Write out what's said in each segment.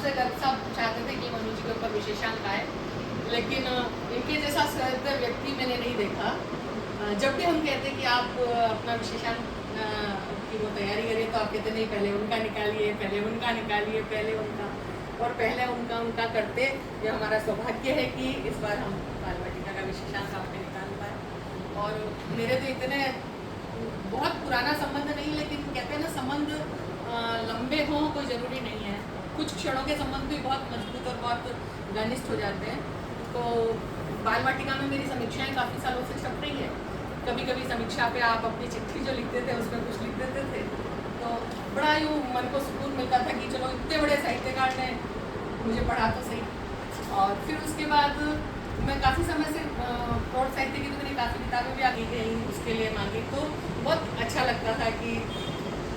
से सब चाहते थे कि मनु जी के ऊपर विशेषांक आए, लेकिन इनके जैसा सहृदय व्यक्ति मैंने नहीं देखा। जब भी हम कहते कि आप अपना विशेषांक की वो तैयारी करिए तो आप कहते नहीं, पहले उनका निकालिए, पहले उनका निकालिए, पहले उनका, और पहले उनका करते। ये हमारा सौभाग्य है कि इस बार हम बाल वाटिका का विशेषांक आपने निकाल पाए। और मेरे तो इतने बहुत पुराना संबंध नहीं, लेकिन कहते हैं ना संबंध लंबे हों कोई ज़रूरी नहीं है, कुछ क्षणों के संबंध भी बहुत मजबूत और बहुत घनिष्ठ हो जाते हैं। तो बाल वाटिका में मेरी समीक्षाएं काफ़ी सालों से छप रही है। कभी कभी समीक्षा पे आप अपनी चिट्ठी जो लिखते थे उसमें कुछ लिख देते थे, तो बड़ा यूँ मन को सुकून मिलता था कि चलो इतने बड़े साहित्यकार ने मुझे पढ़ा तो सही। और फिर उसके बाद मैं काफ़ी समय से प्रौढ़ साहित्य की तो मैंने काफ़ी किताबें भी आगे गई उसके लिए मांगी, तो बहुत अच्छा लगता था कि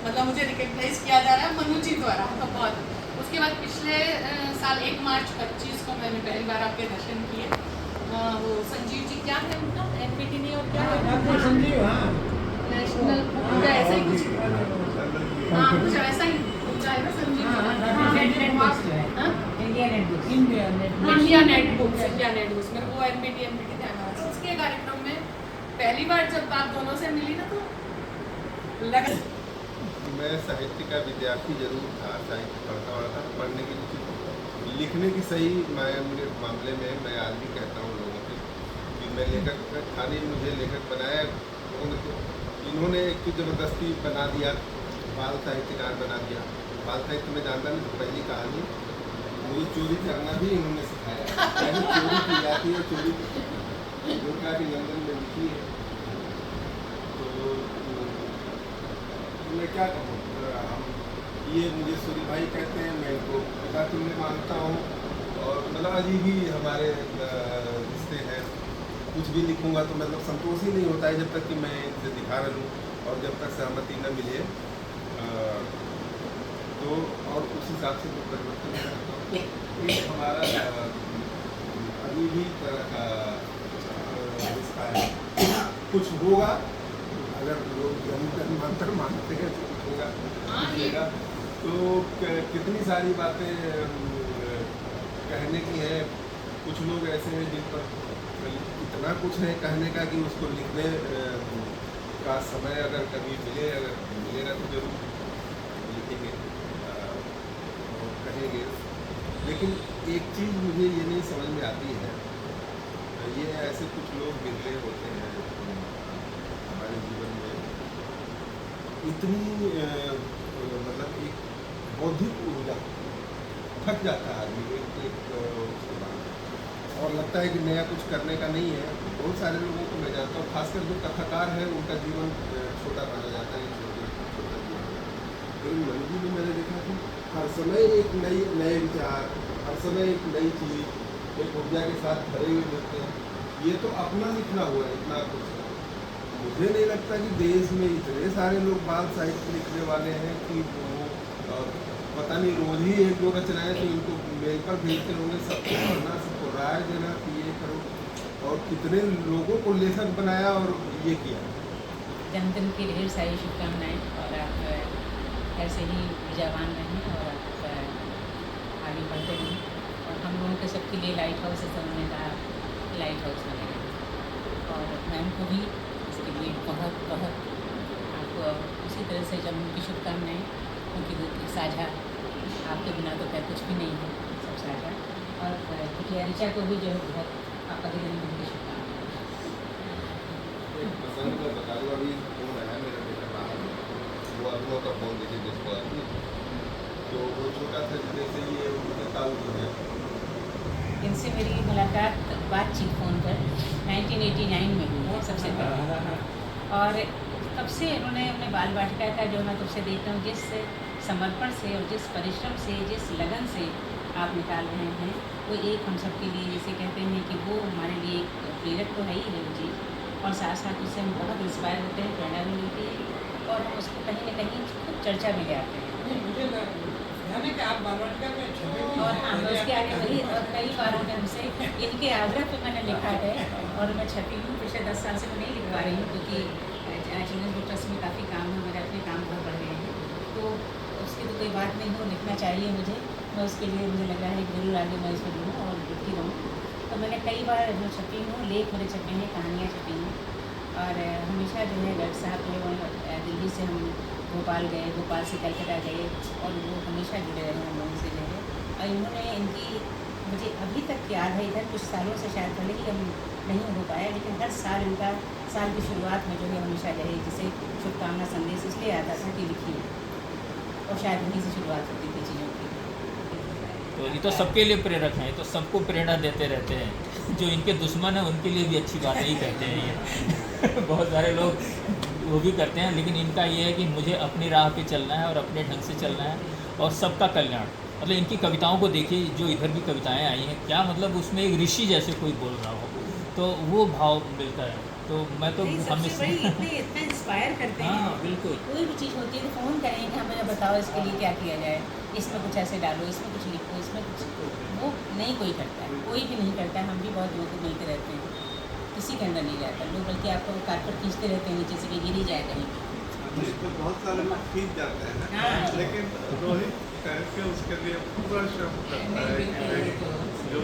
मतलब मुझे रिकग्नाइज किया जा रहा है मनु जी द्वारा, तो बहुत। उसके बाद पिछले साल 1 मार्च 25 को मैंने पहली बार आपके दर्शन किए। वो संजीव जी क्या है उनका, एनपीटी नहीं और क्या है, संजीव, हाँ, नेशनल या ऐसा ही कुछ, हाँ कुछ ऐसा ही कुछ है ना संजीव, इंडिया नेट बुक्स में वो एनपीटी ध्यान आ। तो उसके कार्यक्रम में पहली बार जब आप दोनों से मिली ना तो लगा मैं साहित्य का विद्यार्थी जरूर था, साहित्य पढ़ता हुआ था, पढ़ने की रुचि, लिखने की सही मामले में मैं आज भी कहता हूँ लोगों से कि मैं लेखक था नहीं, मुझे लेखक बनाया लोगों ने। तो इन्होंने एक तो ज़बरदस्ती बना दिया, बाल साहित्यकार बना दिया। बाल साहित्य में जानता नहीं, तो पहली कहानी मुझे चोरी करना भी इन्होंने सिखाया। पहले चोरी की जाती है, चोरी जो का भी लंदन में लिखी है। तो मैं क्या कहूँ, हम ये मुझे सूरी भाई कहते हैं, मैं इनको पिता तुल्य मानता हूँ, और मतलब अजीब ही हमारे रिश्ते हैं। कुछ भी लिखूँगा तो मतलब संतोष ही नहीं होता है जब तक कि मैं इनसे दिखा रहा हूँ, और जब तक सहमति न मिले तो, और उस हिसाब से तो परिवर्तन करता हूँ। एक हमारा अभी भी तरह का रिश्ता है, कुछ होगा अगर लोग जन्म मंत्र मानते हैं तो कुछ होगा, कीजिएगा। तो कितनी सारी बातें कहने की हैं। कुछ लोग ऐसे हैं जिन पर इतना कुछ है कहने का कि उसको लिखने का समय अगर कभी मिलेगा तो जरूर लिखेंगे और कहेंगे। लेकिन एक चीज़ मुझे ये नहीं समझ में आती है, ये ऐसे कुछ लोग बिगड़े होते हैं हमारे जीवन में, इतनी मतलब एक बौद्धिक ऊर्जा थक जाता है आदमी एक उसके बाद, और लगता है कि नया कुछ करने का नहीं है। बहुत सारे लोगों को मैं जानता हूँ, खासकर जो कथाकार है उनका जीवन छोटा माना जाता है, छोटा जीवन। लेकिन मनु जी में मैंने देखा कि हर समय एक नए विचार, हर समय एक नई चीज़, एक ऊर्जा के साथ भरे हुए मिलते हैं। ये तो अपना लिखना हुआ है, इतना कुछ। मुझे नहीं लगता कि देश में इतने सारे लोग बाल साहित्य लिखने वाले हैं कि वो पता नहीं रोज ही एक दो रचनाएं तो इनको मेल पर भेजते होंगे, सबको पढ़ना, सबको राय देना कि ये करो, और कितने लोगों को लेखक बनाया और ये किया। जन्मदिन की ढेर सारी शुभकामनाएं, और आप ऐसे ही विजयवान रहें और आप आगे बढ़ते रहें, और हम लोगों के सबके लिए लाइट हाउस है, उन्होंने कहा लाइट हाउस बनेगा। और मैम को भी इसके लिए बहुत बहुत आपको उसी तरह से जब उनकी शुभकामनाएँ, उनकी साझा, आपके बिना तो खैर कुछ भी नहीं है, सब साझा। और क्योंकि ऋचा को भी जो है बहुत आपका जन्मदिन की शुभकामनाएँ। प्रसंग में बता दूँ, अभी फोन आया मेरा बेटा बाहर, वो अगलों का फोन देखिए जिसको आती, तो वो छोटा था जितने से ये उनके ताऊ जो है। इनसे मेरी मुलाकात बातचीत फ़ोन पर 1989 में हुई है सबसे पहले, और तब से उन्होंने अपने बाल वाटिका का जो मैं तब से देखता हूँ, जिस समर्पण से और जिस परिश्रम से, जिस लगन से आप निकाल रहे हैं, वो एक हम सब के लिए, जैसे कहते हैं कि वो हमारे लिए एक प्रेरक तो है ही है वो चीज़, और साथ साथ उससे हम बहुत इंस्पायर होते हैं, प्रेरणा भी मिलती है, और हम उसको कहीं न कहीं खुद चर्चा भी ले आते हैं। मुझे कि आप बाल वाटिका में छपे भी और हैं। हाँ, उसके आगे वही, और कई बार उन्होंने हमसे इनके आग्रह पे मैंने लिखा है, और मैं छपी हूँ। पिछले 10 साल से मैं नहीं लिख पा रही हूँ, क्योंकि चिल्ड्रंस बुक ट्रस्ट में काफ़ी काम है, मेरे अपने काम बहुत बढ़ गए हैं, तो उसकी तो कोई बात नहीं हो, लिखना चाहिए मुझे। मैं उसके लिए मुझे लगा है कि ज़रूर आगे मैं इसको लूँ और लिखती रहूँ। तो मैंने कई बार जो छपी हूँ, लेख मेरे छपे हैं, कहानियाँ छपी हैं और हमेशा जो है डॉक्टर साहब जो है दिल्ली से हम भोपाल गए, भोपाल से कलकत्ता गए और वो हमेशा जुड़े रहे हम लोगों से जो है। और इन्होंने इनकी मुझे अभी तक याद है, इधर कुछ सालों से शायद भले ही हम नहीं हो पाया, लेकिन हर साल इनका साल की शुरुआत में जो है हमेशा जो है जिसे शुभकामना संदेश इसलिए आता था कि लिखिए, और शायद वहीं से शुरुआत होती थी चीज़ों की। तो ये तो सबके लिए प्रेरक हैं, ये तो सबको प्रेरणा देते रहते हैं। जो इनके दुश्मन हैं उनके लिए भी अच्छी बातें ही कहते हैं ये बहुत सारे लोग वो भी करते हैं, लेकिन इनका ये है कि मुझे अपनी राह पे चलना है और अपने ढंग से चलना है और सबका कल्याण। मतलब इनकी कविताओं को देखिए, जो इधर भी कविताएं आई हैं, क्या मतलब उसमें एक ऋषि जैसे कोई बोल रहा हो, तो वो भाव मिलता है। तो मैं तो हमेशा इतना इंस्पायर करते हैं। हाँ बिल्कुल। कोई भी चीज़ होती है तो फ़ोन करेंगे कि हमें बताओ इसके लिए क्या किया जाए, इसमें कुछ ऐसे डालो, इसमें कुछ लिखो, इसमें कुछ, वो नहीं कोई करता है, कोई भी नहीं करता है। हम भी बहुत लोगों को मिलते रहते हैं, किसी के अंदर नहीं रहता लोग, बल्कि आपको कारपेट खींचते रहते हैं नीचे से कि गिर ही जाए कहीं। तो बहुत सारे लोग खींच जाते हैं, हाँ। लेकिन रोहित करके उसके लिए पूरा श्रम करता है कि जो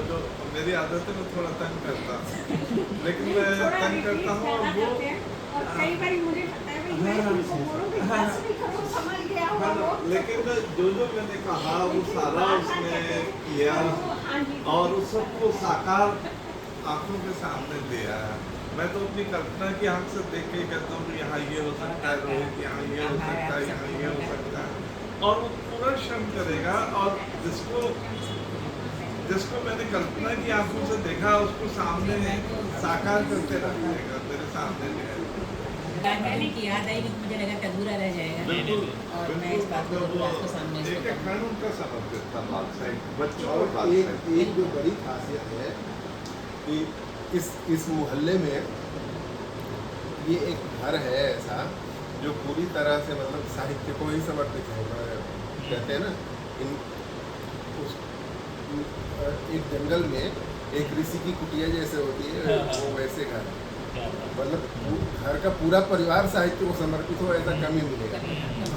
मेरी आदत है मैं थोड़ा तंग करता हूँ, लेकिन मैं तंग करता हूँ और वो और कई बार मुझे लगता है कि मैं उनको बोलूं कि बस भी करो, समझ गया होगा वो। लेकिन जो मैंने कहा वो सारा उसने किया और उस सबको साकार आंखों के सामने दिया। मैं तो अपनी कल्पना की आंख से देख के कहता हूँ कि यहाँ ये हो सकता है रोहित, यहाँ ये हो सकता है, यहाँ ये हो सकता है, और वो पूरा श्रम करेगा और जिसको मैंने कल्पना की आंखों से देखा उसको सामने साकार करते रखेगा मेरे सामने ले गाने की याद आई, लेकिन मुझे लगा अधूरा रह जाएगा और मैं इस बात को जरूर आपके सामने एक एक क्षण उनका समर्पित था बादशाह बच्चों और और एक जो बड़ी खासियत है कि इस मोहल्ले में ये एक घर है ऐसा जो पूरी तरह से मतलब साहित्य को ही समर्पित है। कहते हैं ना एक जंगल में एक ऋषि की कुटिया जैसे होती है, वो वैसे घर है। मतलब घर का पूरा परिवार साहित्य को समर्पित हो, ऐसा कम ही मिलेगा।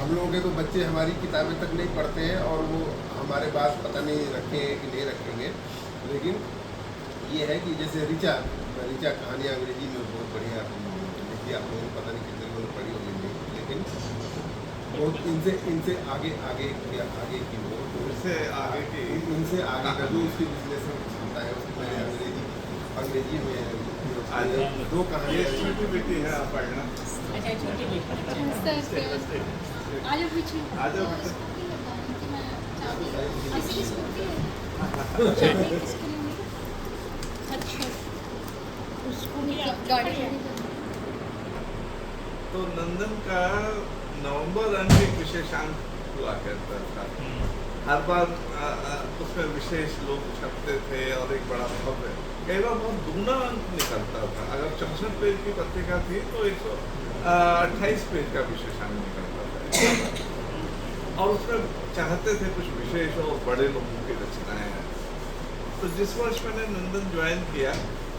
हम लोगों के तो बच्चे हमारी किताबें तक नहीं पढ़ते हैं और वो हमारे पास पता नहीं रखेंगे कि नहीं रखेंगे, लेकिन ये है कि जैसे ऋचा कहानियाँ अंग्रेजी में बहुत बढ़िया लिखी, आप लोगों को पता नहीं कितने लोगों ने पढ़ी होगी, लेकिन बहुत इनसे आगे की वो उनसे आगे का जो उसकी विश्लेषण क्षमता है उसकी मैंने अंग्रेजी में दो कहानियाँ। छोटी बेटी है, आप पढ़ना। अच्छा, छोटी बेटी। आज पीछे आ जाओ बेटा। तो नंदन का नवंबर अंक एक विशेषांक हुआ करता था, हर बार उसमें विशेष लोग छपते थे और एक बड़ा भव्य, कई बार बहुत दूना अंक निकलता था। अगर 64 पेज की पत्रिका थी तो 128 पेज का विशेषांक निकलता था और उसमें चाहते थे कुछ विशेष और बड़े लोगों की रचनाएं हैं। तो जिस वर्ष मैंने नंदन ज्वाइन किया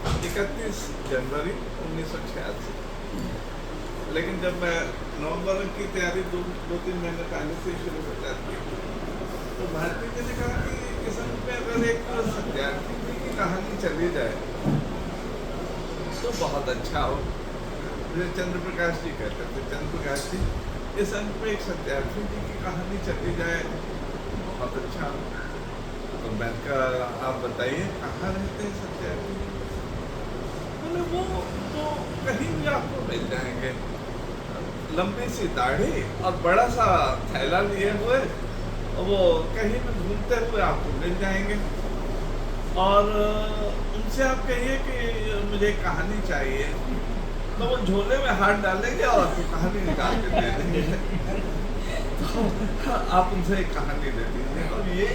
31 जनवरी 1986, लेकिन जब मैं नवंबर की तैयारी दो तीन महीने पहले से शुरू कर जाती तो भारती जी ने कहा कि इस अंक में अगर एक सत्यार्थी की कहानी चली जाए तो बहुत अच्छा हो। मुझे चंद्र प्रकाश जी कहते थे, चंद्र प्रकाश जी इस अंक में एक सत्यार्थी जी की कहानी चली जाए बहुत अच्छा हो। तो मैं कहा आप बताइए कहाँ रहते हैं सत्यार्थी? बोले वो कहीं भी आपको मिल जाएंगे, लंबी सी दाढ़ी और बड़ा सा थैला लिए हुए, वो कहीं भी घूमते हुए आपको मिल जाएंगे और उनसे आप कहिए कि मुझे कहानी चाहिए, तो वो झोले में हाथ डालेंगे और आपको कहानी निकाल के दे देंगे। तो आप उनसे एक कहानी दे दीजिए। और ये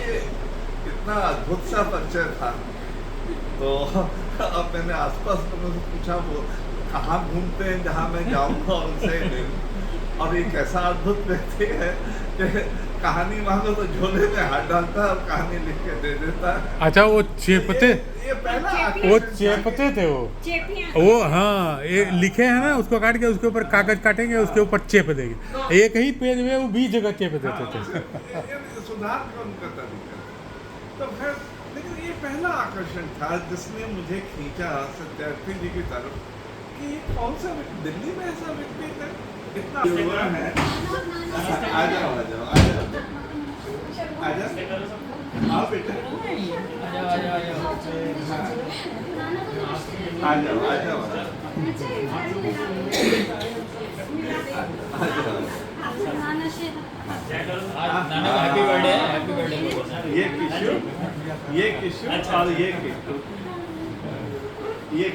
इतना अद्भुत सा परिचय था। तो अब मैंने आसपास लोगों से पूछा वो कहाँ घूमते हैं जहाँ मैं जाऊँगा उनसे मिलूँ, और एक ऐसा अद्भुत व्यक्ति है कि कहानी मांगो तो झोले में हाथ डालता है और कहानी लिख के दे देता है। अच्छा, वो चेपते ये पहला वो चेपते थे वो हाँ, ये लिखे हैं ना, उसको काट के उसके ऊपर कागज काटेंगे, उसके ऊपर चेप देंगे, एक ही पेज में वो 20 जगह चेप देते थे। सुधार का उनका तरीका। तो फिर लेकिन ये पहला आकर्षण था जिसने मुझे खींचा सत्यार्थी जी की तरफ कि ये कौन सा दिल्ली में ऐसा व्यक्ति है इतना युवा है। आ जाओ आ जाओ आ जाओ आ जाओ आओ बेटा आ जाओ आ जाओ नाना हैप्पी बर्थडे हैप्पी बर्थडे। ये किशोर और ये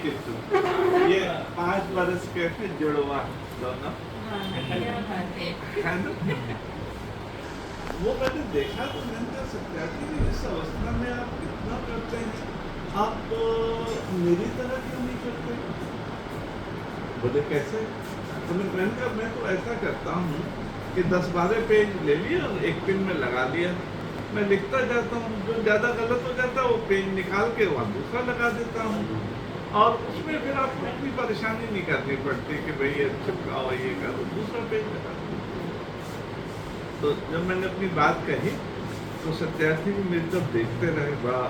किट्टू ये 5 बरस के फिर जुड़वा दोनों है ना। वो मैंने देखा तो मैंने कहा सत्यार्थी जी इस अवस्था में आप इतना करते हैं, आप मेरी तरह क्यों नहीं करते? बोले कैसे? तो मैंने कहा मैं तो ऐसा करता हूँ कि 10-12 पेज ले लिए और एक पेन में लगा लिया, मैं लिखता जाता हूँ, जो ज़्यादा गलत हो जाता है वो पेज निकाल के वहाँ दूसरा लगा देता हूँ, और उसमें फिर आपको इतनी परेशानी नहीं करनी पड़ती कि भाई ये चिपकाओ ये करो, दूसरा पेज लगा दो। तो जब मैंने अपनी बात कही तो सत्यार्थी जी मेरी तरफ देखते रहे बड़ा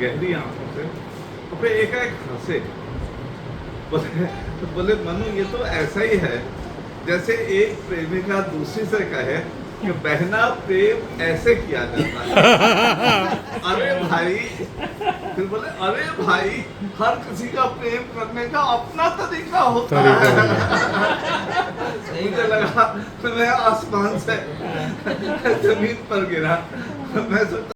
गहरी आंखों से, और फिर एकाएक हंसे। बोले मनु ये तो ऐसा ही है जैसे एक प्रेमिका दूसरी से कहे कि बहना प्रेम ऐसे किया जाता है। अरे भाई, फिर बोले अरे भाई हर किसी का प्रेम करने का अपना तरीका होता है। मुझे लगा मैं आसमान से जमीन पर गिरा। मैं सोचा